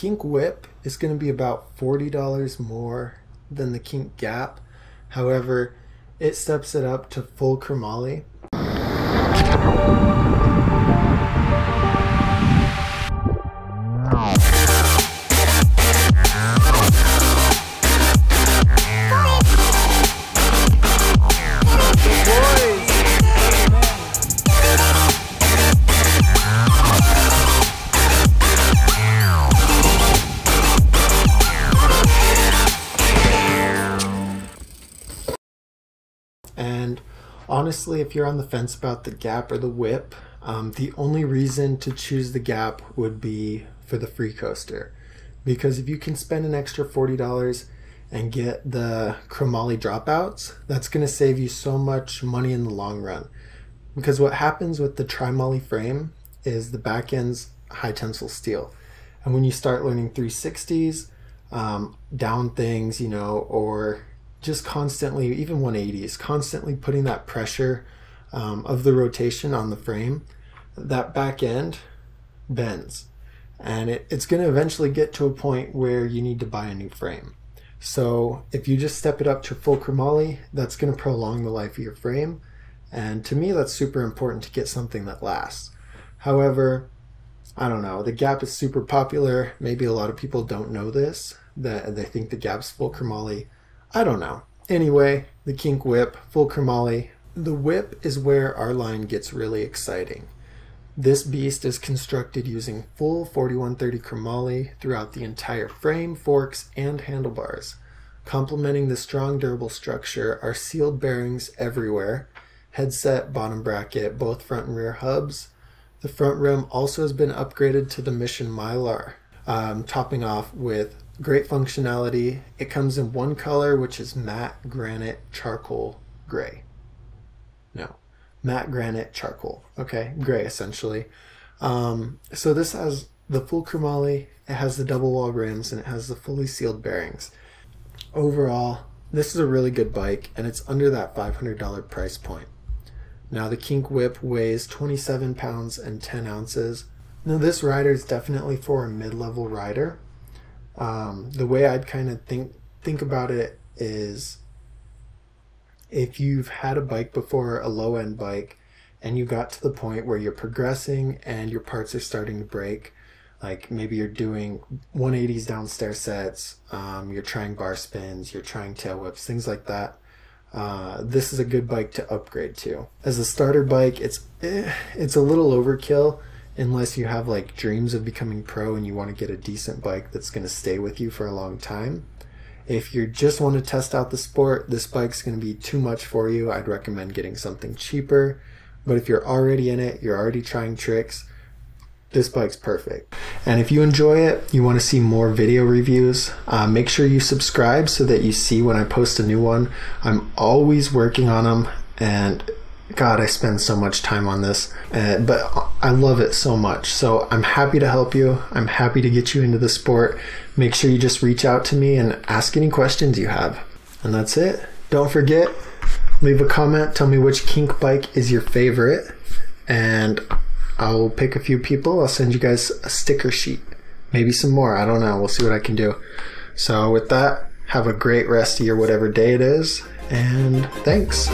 Kink Whip is going to be about $40 more than the Kink Gap. However, it steps it up to full chromoly. And honestly, if you're on the fence about the Gap or the Whip, the only reason to choose the Gap would be for the free coaster. Because if you can spend an extra $40 and get the chromoly dropouts, that's going to save you so much money in the long run. Because what happens with the tri-moly frame is the back end's high tensile steel. And when you start learning 360s, down things, you know, or just constantly, even 180s, constantly putting that pressure of the rotation on the frame, that back end bends. And it's going to eventually get to a point where you need to buy a new frame. So if you just step it up to full chromoly, that's going to prolong the life of your frame. And to me, that's super important to get something that lasts. However, I don't know, the Gap is super popular. Maybe a lot of people don't know this, that they think the Gap's full chromoly. I don't know. Anyway, the Kink Whip, full chromoly. The Whip is where our line gets really exciting. This beast is constructed using full 4130 chromoly throughout the entire frame, forks, and handlebars. Complementing the strong, durable structure are sealed bearings everywhere, headset, bottom bracket, both front and rear hubs. The front rim also has been upgraded to the Mission Mylar, topping off with great functionality. It comes in one color, which is matte granite charcoal gray. No, matte granite charcoal. Okay, gray essentially. So this has the full chromoly, it has the double wall rims, and it has the fully sealed bearings. Overall, this is a really good bike, and it's under that $500 price point. Now the Kink Whip weighs 27 pounds and 10 ounces. Now this rider is definitely for a mid-level rider. The way I'd kind of think about it is, if you've had a bike before, a low-end bike, and you got to the point where you're progressing and your parts are starting to break, like maybe you're doing 180s downstairs sets, you're trying bar spins, you're trying tail whips, things like that, this is a good bike to upgrade to. As a starter bike, it's a little overkill, unless you have like dreams of becoming pro and you want to get a decent bike that's going to stay with you for a long time. If you just want to test out the sport, this bike's going to be too much for you. I'd recommend getting something cheaper. But if you're already in it, you're already trying tricks, this bike's perfect. And if you enjoy it, you want to see more video reviews, make sure you subscribe so that you see when I post a new one. I'm always working on them, and God, I spend so much time on this, but I love it so much. So I'm happy to help you. I'm happy to get you into the sport. Make sure you just reach out to me and ask any questions you have. And that's it. Don't forget, leave a comment. Tell me which Kink bike is your favorite, and I'll pick a few people. I'll send you guys a sticker sheet. Maybe some more. I don't know. We'll see what I can do. So with that, have a great rest of your whatever day it is, and thanks.